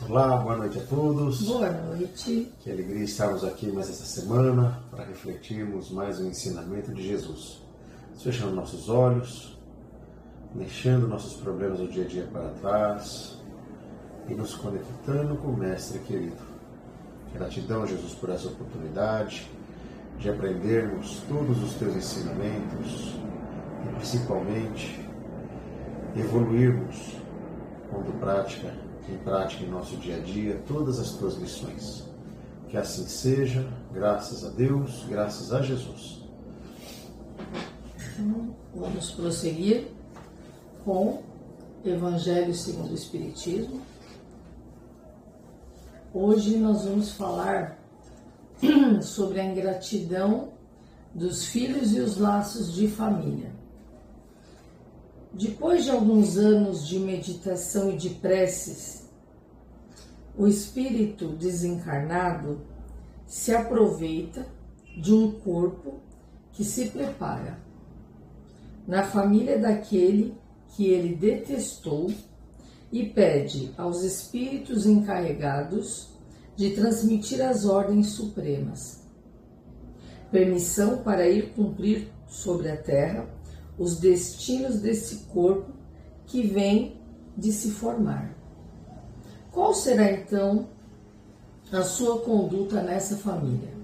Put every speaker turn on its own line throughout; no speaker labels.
Olá, boa noite a todos.
Boa noite.
Que alegria estarmos aqui mais esta semana para refletirmos mais o ensinamento de Jesus. Fechando nossos olhos, deixando nossos problemas do dia a dia para trás e nos conectando com o Mestre querido. Gratidão, Jesus, por essa oportunidade de aprendermos todos os teus ensinamentos e principalmente evoluirmos pondo em prática em nosso dia a dia todas as tuas lições. Que assim seja, graças a Deus, graças a Jesus.
Então, vamos prosseguir com Evangelho segundo o Espiritismo. Hoje nós vamos falar sobre a ingratidão dos filhos e os laços de família. Depois de alguns anos de meditação e de preces, o espírito desencarnado se aproveita de um corpo que se prepara na família daquele que ele detestou e pede aos espíritos encarregados de transmitir as ordens supremas, permissão para ir cumprir sobre a terra os destinos desse corpo que vem de se formar. Qual será então a sua conduta nessa família?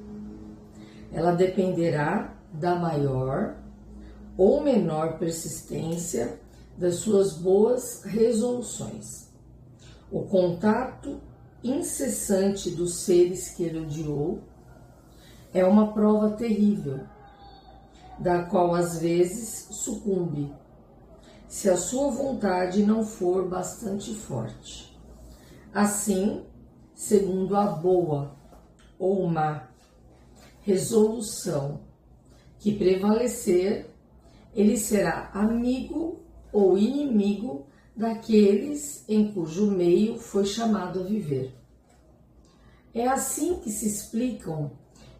Ela dependerá da maior ou menor persistência das suas boas resoluções. O contato incessante dos seres que ele odiou é uma prova terrível, da qual às vezes sucumbe, se a sua vontade não for bastante forte. Assim, segundo a boa ou má resolução que prevalecer, ele será amigo ou inimigo daqueles em cujo meio foi chamado a viver. É assim que se explicam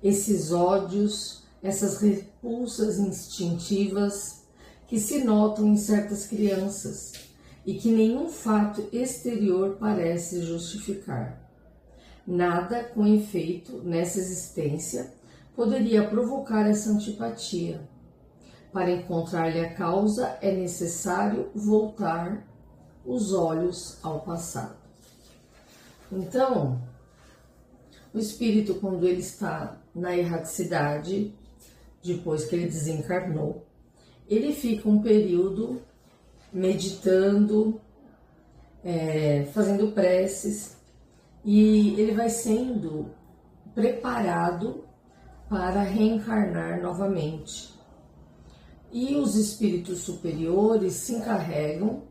esses ódios, essas repulsas instintivas que se notam em certas crianças e que nenhum fato exterior parece justificar. Nada, com efeito, nessa existência poderia provocar essa antipatia. Para encontrar-lhe a causa, é necessário voltar os olhos ao passado. Então, o espírito, quando ele está na erraticidade, depois que ele desencarnou, ele fica um período meditando, fazendo preces, e ele vai sendo preparado para reencarnar novamente. E os espíritos superiores se encarregam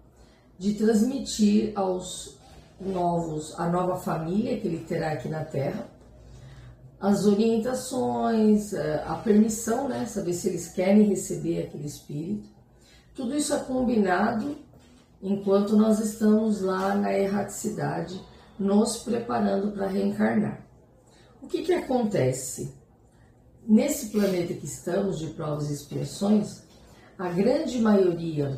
de transmitir à nova família que ele terá aqui na Terra, as orientações, a permissão, saber se eles querem receber aquele espírito. Tudo isso é combinado enquanto nós estamos lá na erraticidade, nos preparando para reencarnar. O que acontece? Nesse planeta que estamos, de provas e expiações, a grande maioria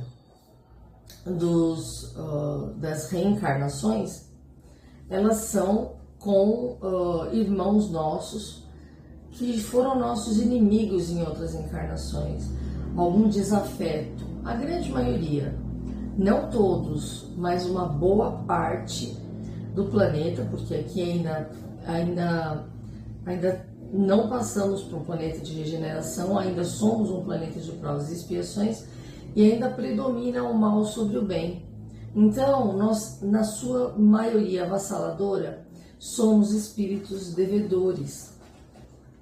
das reencarnações, elas são com irmãos nossos que foram nossos inimigos em outras encarnações, algum desafeto. A grande maioria, não todos, mas uma boa parte do planeta, porque aqui ainda não passamos por um planeta de regeneração, ainda somos um planeta de provas e expiações e ainda predomina o mal sobre o bem. Então, nós, na sua maioria avassaladora, somos espíritos devedores.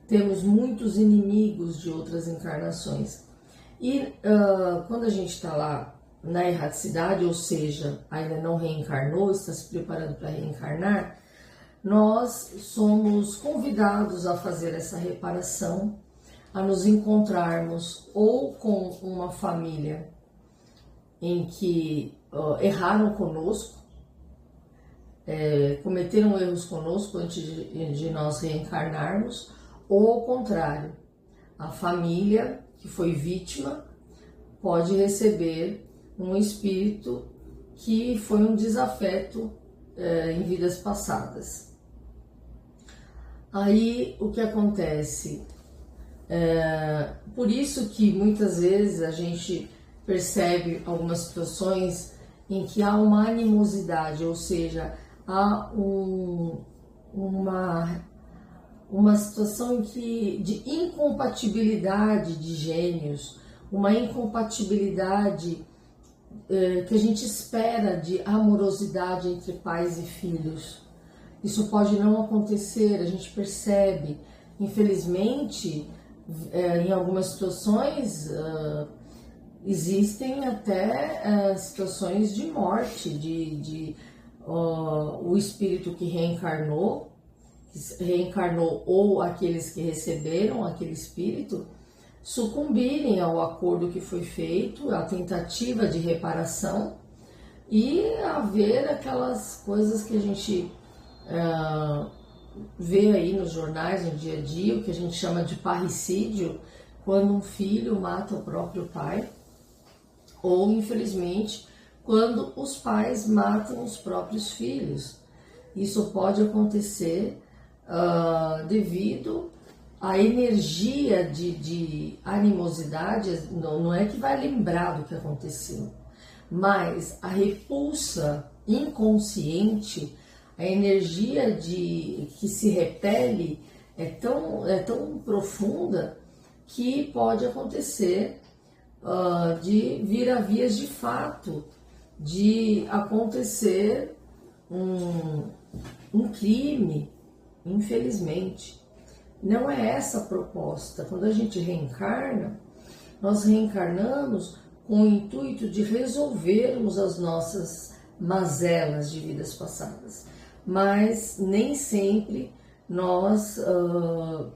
Temos muitos inimigos de outras encarnações. E quando a gente está lá na erraticidade, ou seja, ainda não reencarnou, está se preparando para reencarnar, nós somos convidados a fazer essa reparação, a nos encontrarmos ou com uma família em que erraram conosco, cometeram erros conosco antes de nós reencarnarmos, ou ao contrário, a família que foi vítima pode receber um espírito que foi um desafeto em vidas passadas. Aí o que acontece? Por isso que muitas vezes a gente percebe algumas situações em que há uma animosidade, ou seja, há uma situação de incompatibilidade de gênios, uma incompatibilidade que a gente espera de amorosidade entre pais e filhos. Isso pode não acontecer, a gente percebe. Infelizmente, em algumas situações, existem até situações de morte, o espírito que reencarnou ou aqueles que receberam aquele espírito, sucumbirem ao acordo que foi feito, à tentativa de reparação, e haver aquelas coisas que a gente vê aí nos jornais no dia a dia, o que a gente chama de parricídio, quando um filho mata o próprio pai, ou infelizmente quando os pais matam os próprios filhos. Isso pode acontecer devido à energia de animosidade. Não é que vai lembrar do que aconteceu, mas a repulsa inconsciente, a energia que se repele é tão profunda que pode acontecer de vir a vias de fato, de acontecer um crime, infelizmente. Não é essa a proposta. Quando a gente reencarna, nós reencarnamos com o intuito de resolvermos as nossas mazelas de vidas passadas. Mas nem sempre nós,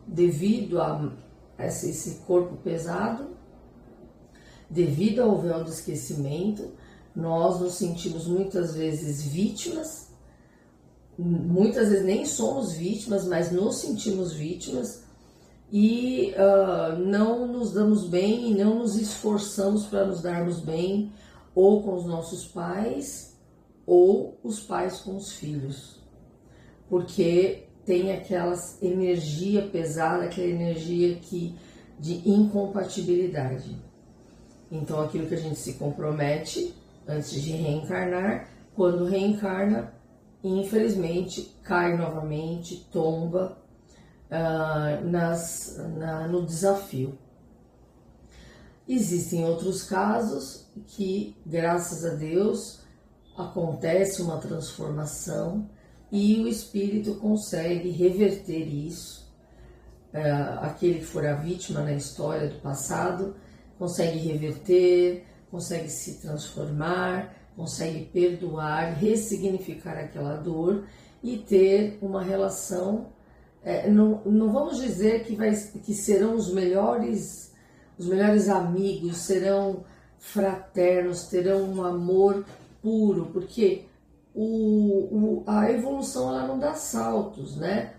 devido a esse corpo pesado, devido ao véu do esquecimento, nós nos sentimos muitas vezes vítimas, muitas vezes nem somos vítimas, mas nos sentimos vítimas e não nos damos bem e não nos esforçamos para nos darmos bem, ou com os nossos pais, ou os pais com os filhos, porque tem aquela energia pesada, aquela energia de incompatibilidade. Então, aquilo que a gente se compromete antes de reencarnar, quando reencarna, infelizmente, cai novamente, tomba no desafio. Existem outros casos que, graças a Deus, acontece uma transformação e o espírito consegue reverter isso. Aquele que for a vítima na história do passado consegue reverter, consegue se transformar, consegue perdoar, ressignificar aquela dor e ter uma relação. Não vamos dizer que serão os melhores amigos, serão fraternos, terão um amor puro, porque a evolução ela não dá saltos, né?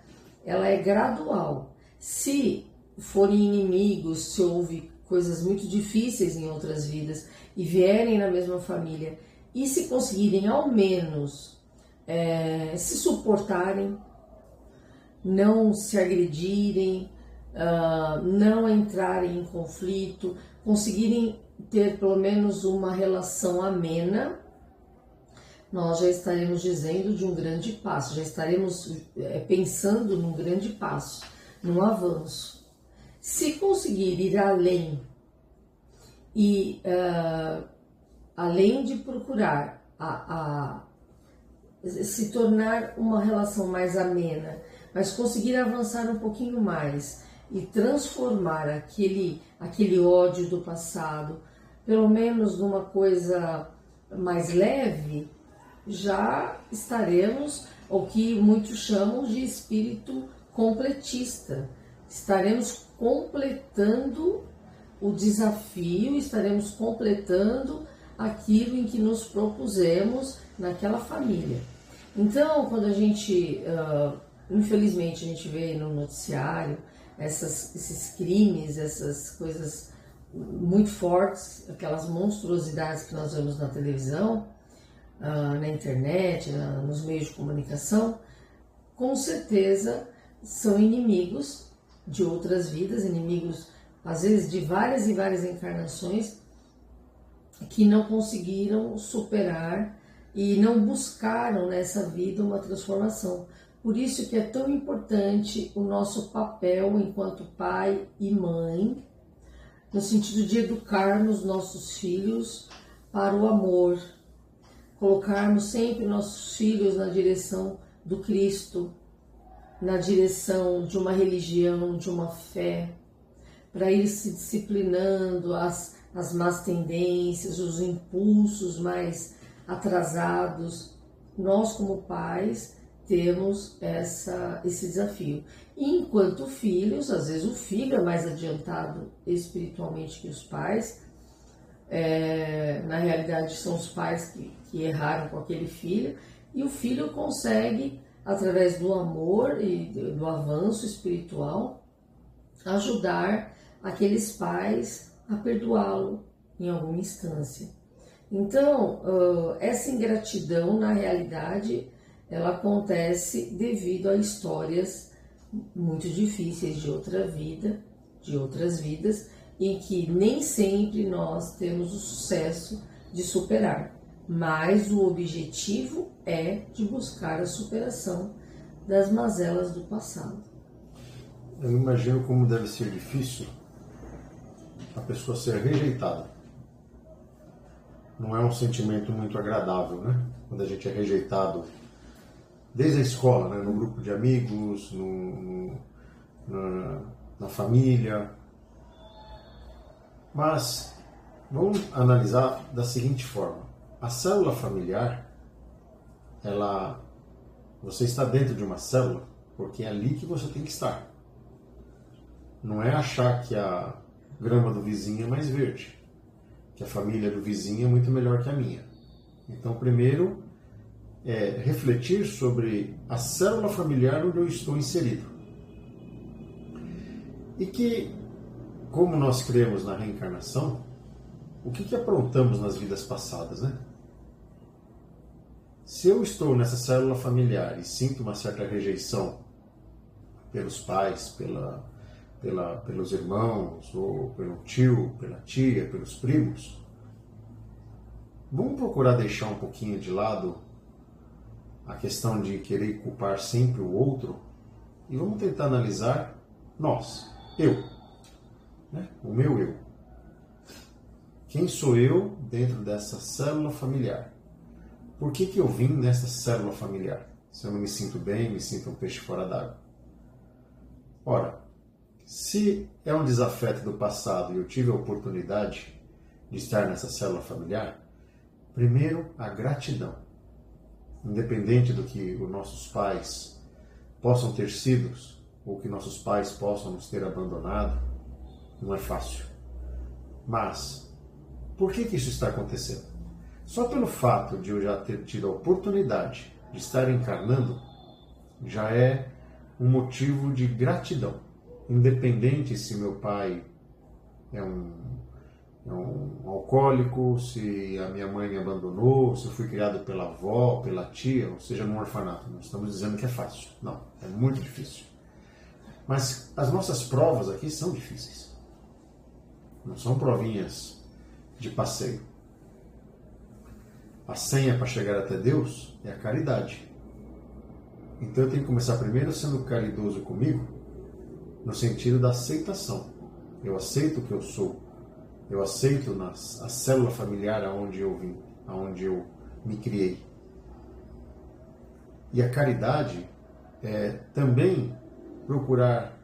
Ela é gradual. Se forem inimigos, se houve coisas muito difíceis em outras vidas e vierem na mesma família, e se conseguirem ao menos se suportarem, não se agredirem, não entrarem em conflito, conseguirem ter pelo menos uma relação amena, nós já estaremos dizendo de um grande passo, já estaremos pensando num grande passo, num avanço. Se conseguir ir além e além de procurar se tornar uma relação mais amena, mas conseguir avançar um pouquinho mais e transformar aquele ódio do passado, pelo menos numa coisa mais leve, já estaremos o que muitos chamam de espírito completista. Estaremos completando o desafio, estaremos completando aquilo em que nos propusemos naquela família. Então, quando a gente, infelizmente, a gente vê no noticiário esses crimes, essas coisas muito fortes, aquelas monstruosidades que nós vemos na televisão, na internet, nos meios de comunicação, com certeza são inimigos de outras vidas, inimigos às vezes de várias e várias encarnações que não conseguiram superar e não buscaram nessa vida uma transformação. Por isso que é tão importante o nosso papel enquanto pai e mãe, no sentido de educarmos nossos filhos para o amor, colocarmos sempre nossos filhos na direção do Cristo, na direção de uma religião, de uma fé, para ir se disciplinando as más tendências, os impulsos mais atrasados. Nós, como pais, temos esse desafio. E enquanto filhos, às vezes o filho é mais adiantado espiritualmente que os pais. Na realidade, são os pais que erraram com aquele filho, e o filho consegue, através do amor e do avanço espiritual, ajudar aqueles pais a perdoá-lo em alguma instância. Então, essa ingratidão, na realidade, ela acontece devido a histórias muito difíceis de outras vidas, em que nem sempre nós temos o sucesso de superar. Mas o objetivo é de buscar a superação das mazelas do passado.
Eu imagino como deve ser difícil a pessoa ser rejeitada. Não é um sentimento muito agradável, né? Quando a gente é rejeitado desde a escola, né? No grupo de amigos, na família. Mas vamos analisar da seguinte forma. A célula familiar, você está dentro de uma célula porque é ali que você tem que estar. Não é achar que a grama do vizinho é mais verde, que a família do vizinho é muito melhor que a minha. Então, primeiro, refletir sobre a célula familiar onde eu estou inserido. E que, como nós cremos na reencarnação, o que aprontamos nas vidas passadas, né? Se eu estou nessa célula familiar e sinto uma certa rejeição pelos pais, pelos irmãos, ou pelo tio, pela tia, pelos primos, vamos procurar deixar um pouquinho de lado a questão de querer culpar sempre o outro e vamos tentar analisar nós, né? O meu eu. Quem sou eu dentro dessa célula familiar? Por que eu vim nessa célula familiar? Se eu não me sinto bem, me sinto um peixe fora d'água. Ora, se é um desafeto do passado e eu tive a oportunidade de estar nessa célula familiar, primeiro, a gratidão. Independente do que os nossos pais possam ter sido, ou que nossos pais possam nos ter abandonado, não é fácil. Mas, por que isso está acontecendo? Só pelo fato de eu já ter tido a oportunidade de estar encarnando, já é um motivo de gratidão. Independente se meu pai é um alcoólico, se a minha mãe me abandonou, se eu fui criado pela avó, pela tia, ou seja, num orfanato. Não estamos dizendo que é fácil. Não, é muito difícil. Mas as nossas provas aqui são difíceis. Não são provinhas de passeio. A senha para chegar até Deus é a caridade. Então eu tenho que começar primeiro sendo caridoso comigo, no sentido da aceitação. Eu aceito o que eu sou. Eu aceito a célula familiar aonde eu vim, aonde eu me criei. E a caridade é também procurar,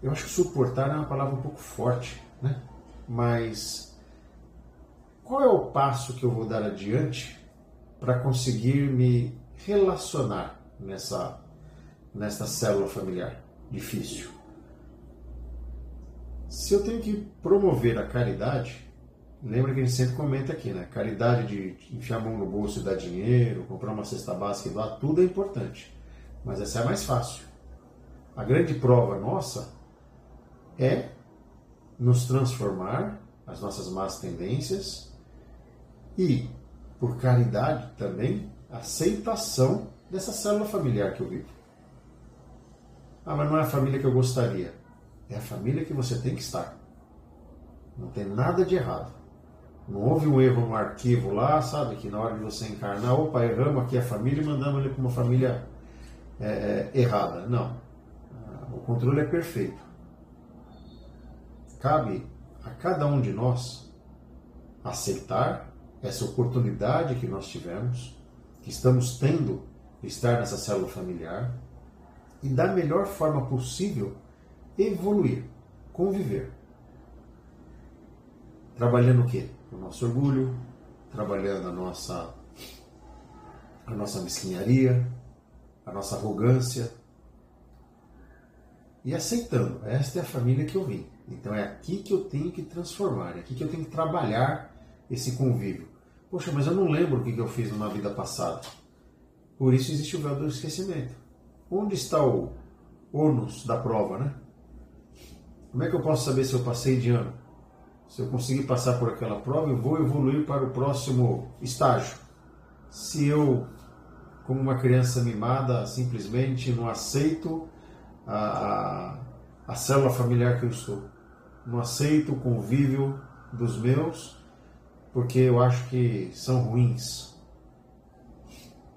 eu acho que suportar é uma palavra um pouco forte, né? Mas qual é o passo que eu vou dar adiante para conseguir me relacionar nessa célula familiar difícil? Se eu tenho que promover a caridade, lembra que a gente sempre comenta aqui, né? Caridade de enfiar a mão no bolso e dar dinheiro, comprar uma cesta básica e doar, tudo é importante. Mas essa é a mais fácil. A grande prova nossa é nos transformar, as nossas más tendências, e por caridade também, aceitação dessa célula familiar que eu vivo. Ah, mas não é a família que eu gostaria. É a família que você tem que estar. Não tem nada de errado. Não houve um erro no arquivo lá, sabe? Que na hora de você encarnar, opa, erramos aqui a família e mandamos ele para uma família errada. Não. O controle é perfeito. Cabe a cada um de nós aceitar essa oportunidade que nós tivemos, que estamos tendo de estar nessa célula familiar e da melhor forma possível evoluir, conviver. Trabalhando o quê? O nosso orgulho, trabalhando a nossa mesquinharia, a nossa arrogância e aceitando, esta é a família que eu vim. Então é aqui que eu tenho que transformar, é aqui que eu tenho que trabalhar esse convívio. Poxa, mas eu não lembro o que eu fiz numa vida passada. Por isso existe o véu do esquecimento. Onde está o ônus da prova, né? Como é que eu posso saber se eu passei de ano? Se eu conseguir passar por aquela prova, eu vou evoluir para o próximo estágio. Se eu, como uma criança mimada, simplesmente não aceito a célula familiar que eu estou. Não aceito o convívio dos meus, porque eu acho que são ruins.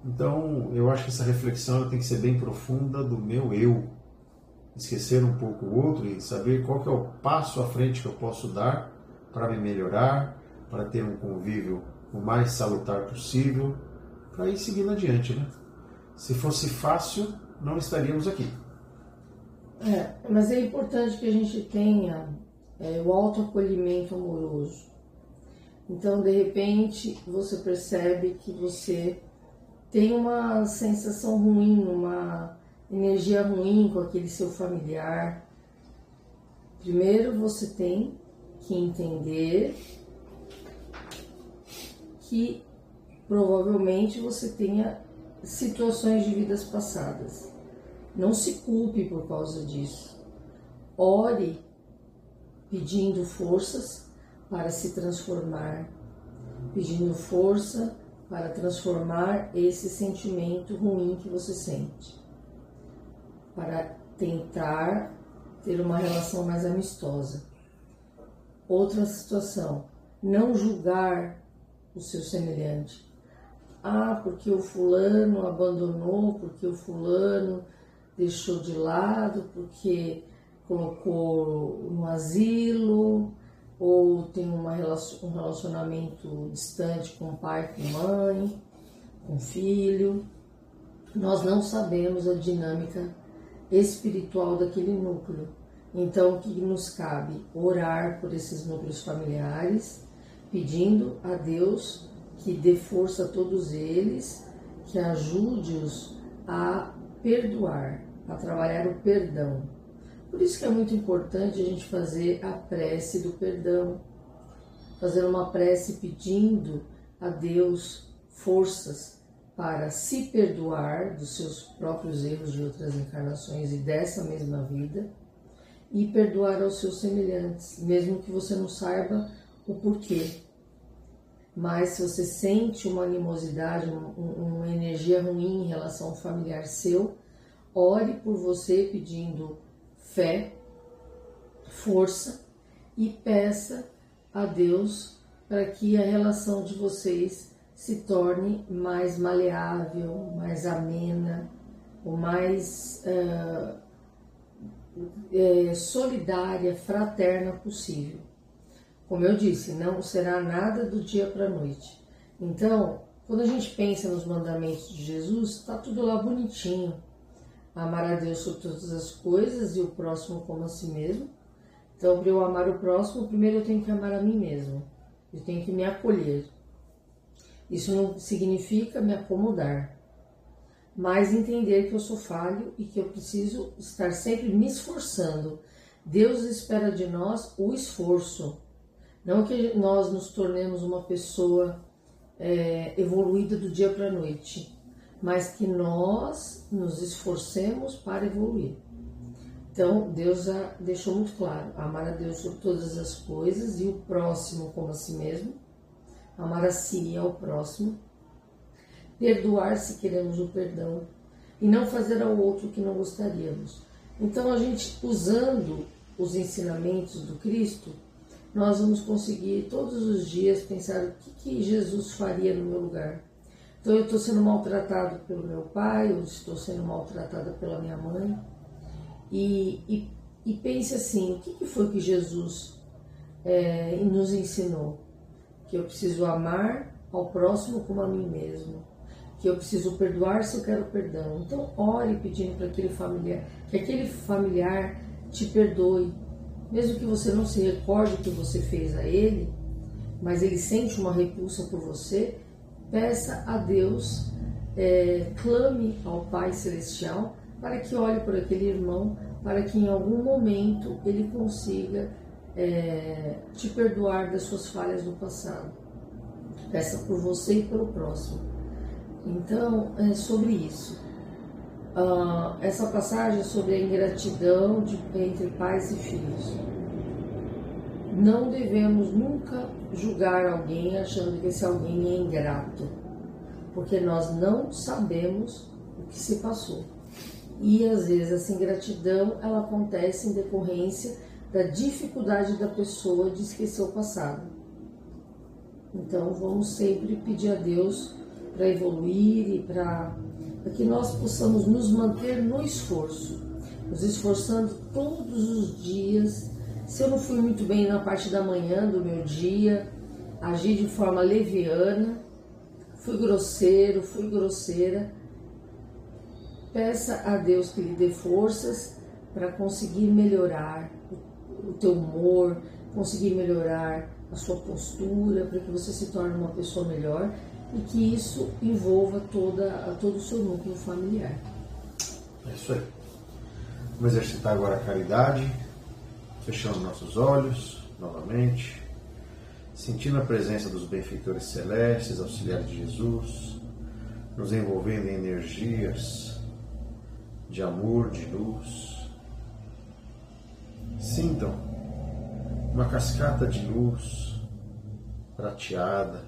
Então, eu acho que essa reflexão tem que ser bem profunda do meu eu. Esquecer um pouco o outro e saber qual que é o passo à frente que eu posso dar para me melhorar, para ter um convívio o mais salutar possível, para ir seguindo adiante, né? Se fosse fácil, não estaríamos aqui.
Mas é importante que a gente tenha o autoacolhimento amoroso. Então, de repente, você percebe que você tem uma sensação ruim, uma energia ruim com aquele seu familiar. Primeiro, você tem que entender que provavelmente você tenha situações de vidas passadas. Não se culpe por causa disso. Ore pedindo forças para se transformar, pedindo força para transformar esse sentimento ruim que você sente, para tentar ter uma relação mais amistosa. Outra situação, não julgar o seu semelhante. Ah, porque o fulano abandonou, porque o fulano deixou de lado, porque colocou no asilo, ou tem um relacionamento distante com o pai, com a mãe, com o filho. Nós não sabemos a dinâmica espiritual daquele núcleo. Então, o que nos cabe? Orar por esses núcleos familiares, pedindo a Deus que dê força a todos eles, que ajude-os a perdoar, a trabalhar o perdão. Por isso que é muito importante a gente fazer a prece do perdão, fazer uma prece pedindo a Deus forças para se perdoar dos seus próprios erros de outras encarnações e dessa mesma vida, e perdoar aos seus semelhantes, mesmo que você não saiba o porquê. Mas se você sente uma animosidade, uma energia ruim em relação ao familiar seu, ore por você pedindo fé, força e peça a Deus para que a relação de vocês se torne mais maleável, mais amena, o mais solidária, fraterna possível. Como eu disse, não será nada do dia para a noite. Então, quando a gente pensa nos mandamentos de Jesus, está tudo lá bonitinho. Amar a Deus sobre todas as coisas e o próximo como a si mesmo. Então, para eu amar o próximo, primeiro eu tenho que amar a mim mesmo. Eu tenho que me acolher. Isso não significa me acomodar, mas entender que eu sou falho e que eu preciso estar sempre me esforçando. Deus espera de nós o esforço. Não que nós nos tornemos uma pessoa evoluída do dia para a noite, mas que nós nos esforcemos para evoluir. Então, Deus já deixou muito claro, amar a Deus sobre todas as coisas e o próximo como a si mesmo. amar a si e ao próximo, perdoar se queremos o perdão e não fazer ao outro o que não gostaríamos. Então, a gente, usando os ensinamentos do Cristo, nós vamos conseguir todos os dias pensar o que Jesus faria no meu lugar. Então, eu estou sendo maltratado pelo meu pai, eu estou sendo maltratada pela minha mãe, e pense assim, o que foi que Jesus nos ensinou? Que eu preciso amar ao próximo como a mim mesmo, que eu preciso perdoar se eu quero perdão. Então, ore pedindo para aquele familiar, que aquele familiar te perdoe, mesmo que você não se recorde o que você fez a ele, mas ele sente uma repulsa por você. Peça a Deus, clame ao Pai Celestial para que olhe por aquele irmão, para que em algum momento ele consiga te perdoar das suas falhas do passado. Peça por você e pelo próximo. Então, é sobre isso. Essa passagem é sobre a ingratidão entre pais e filhos. Não devemos nunca julgar alguém achando que esse alguém é ingrato, porque nós não sabemos o que se passou. E às vezes essa ingratidão ela acontece em decorrência da dificuldade da pessoa de esquecer o passado. Então vamos sempre pedir a Deus para evoluir e para que nós possamos nos manter no esforço, nos esforçando todos os dias. Se eu não fui muito bem na parte da manhã do meu dia, agi de forma leviana, fui grosseiro, fui grosseira, peça a Deus que lhe dê forças para conseguir melhorar o teu humor, conseguir melhorar a sua postura, para que você se torne uma pessoa melhor e que isso envolva todo o seu núcleo familiar.
É isso aí. Vamos exercitar agora a caridade, fechando nossos olhos novamente, sentindo a presença dos benfeitores celestes, auxiliares de Jesus, nos envolvendo em energias de amor, de luz. Sintam uma cascata de luz prateada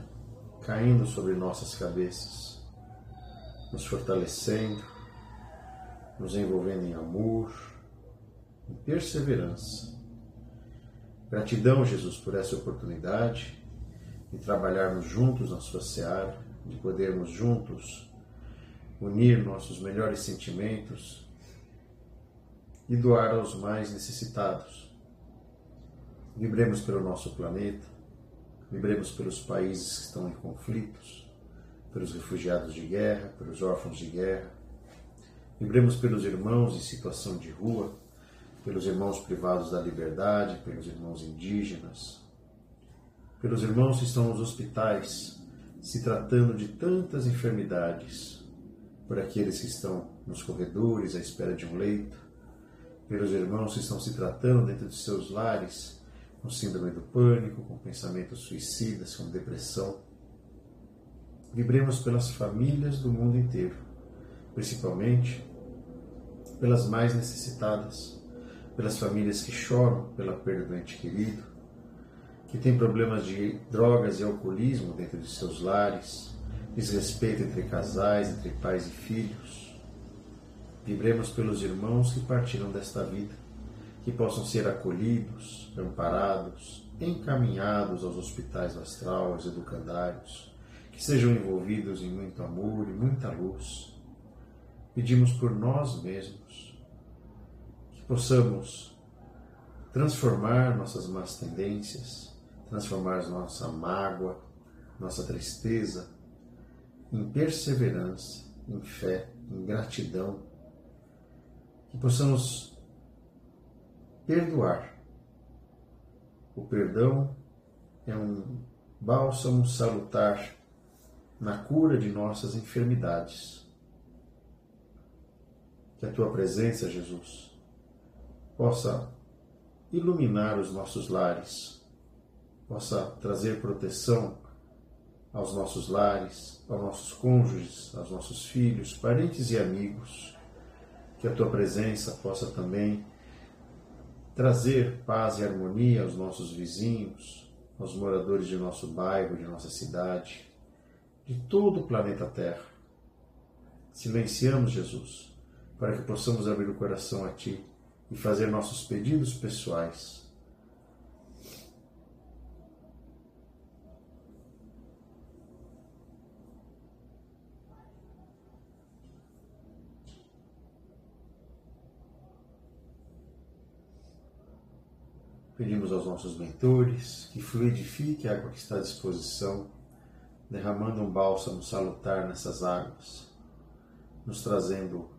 caindo sobre nossas cabeças, nos fortalecendo, nos envolvendo em amor, em perseverança. Gratidão, Jesus, por essa oportunidade de trabalharmos juntos na sua seara, de podermos juntos unir nossos melhores sentimentos e doar aos mais necessitados. Vibremos pelo nosso planeta, vibremos pelos países que estão em conflitos, pelos refugiados de guerra, pelos órfãos de guerra. Vibremos pelos irmãos em situação de rua, pelos irmãos privados da liberdade, pelos irmãos indígenas, pelos irmãos que estão nos hospitais, se tratando de tantas enfermidades, por aqueles que estão nos corredores à espera de um leito, pelos irmãos que estão se tratando dentro de seus lares, com síndrome do pânico, com pensamentos suicidas, com depressão. Vibremos pelas famílias do mundo inteiro, principalmente pelas mais necessitadas, pelas famílias que choram pela perda do ente querido, que têm problemas de drogas e alcoolismo dentro de seus lares, desrespeito entre casais, entre pais e filhos. Vibremos pelos irmãos que partiram desta vida, que possam ser acolhidos, amparados, encaminhados aos hospitais do astral, aos educandários, que sejam envolvidos em muito amor e muita luz. Pedimos por nós mesmos, que possamos transformar nossas más tendências, transformar nossa mágoa, nossa tristeza, em perseverança, em fé, em gratidão, que possamos perdoar. O perdão é um bálsamo salutar na cura de nossas enfermidades. Que a Tua presença, Jesus, possa iluminar os nossos lares, possa trazer proteção aos nossos lares, aos nossos cônjuges, aos nossos filhos, parentes e amigos. Que a Tua presença possa também trazer paz e harmonia aos nossos vizinhos, aos moradores de nosso bairro, de nossa cidade, de todo o planeta Terra. Silenciamos, Jesus, para que possamos abrir o coração a Ti e fazer nossos pedidos pessoais. Pedimos aos nossos mentores que fluidifique a água que está à disposição, derramando um bálsamo salutar nessas águas, nos trazendo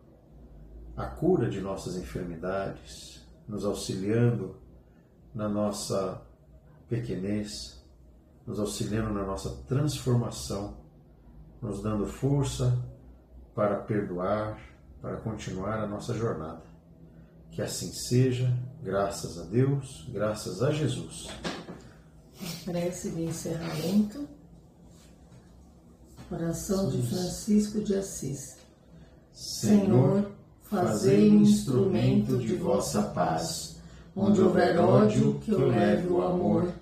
a cura de nossas enfermidades, nos auxiliando na nossa pequenez, nos auxiliando na nossa transformação, nos dando força para perdoar, para continuar a nossa jornada. Que assim seja, graças a Deus, graças a Jesus.
Prece de encerramento. Oração de Francisco de Assis. Senhor, fazei um instrumento de vossa paz. Onde houver ódio, que eu leve o amor.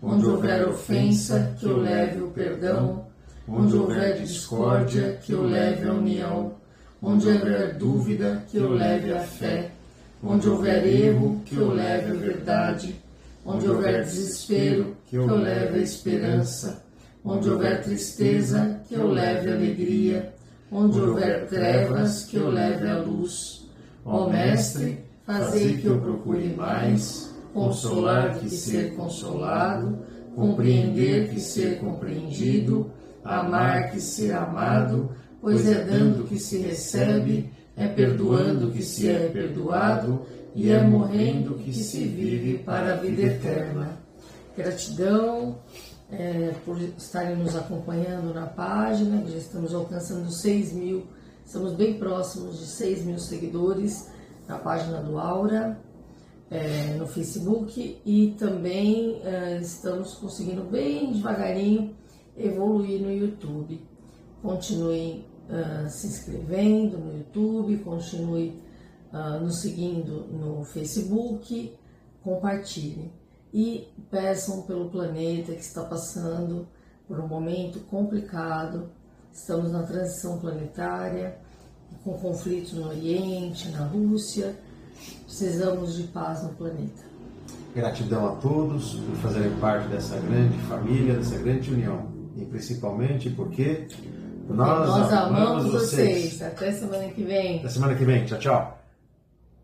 Onde houver ofensa, que eu leve o perdão. Onde houver discórdia, que eu leve a união. Onde houver dúvida, que eu leve a fé. Onde houver erro, que eu leve a verdade. Onde houver desespero, que eu leve a esperança. Onde houver tristeza, que eu leve a alegria. Onde houver trevas, que eu leve a luz. Ó Mestre, fazei que eu procure mais, consolar que ser consolado, compreender que ser compreendido, amar que ser amado, pois é dando que se recebe, é perdoando que se é perdoado e é morrendo que se vive para a vida eterna. Gratidão por estarem nos acompanhando na página, já estamos alcançando 6.000, estamos bem próximos de 6.000 seguidores na página do Aura, no Facebook, e também estamos conseguindo bem devagarinho evoluir no YouTube. Continuem se inscrevendo no YouTube, continue nos seguindo no Facebook, compartilhem e peçam pelo planeta que está passando por um momento complicado. Estamos na transição planetária, com conflitos no Oriente, na Rússia. Precisamos de paz no planeta.
Gratidão a todos por fazerem parte dessa grande família, dessa grande união. E principalmente porque nós amamos vocês.
Até semana que vem.
Até semana que vem. Tchau, tchau.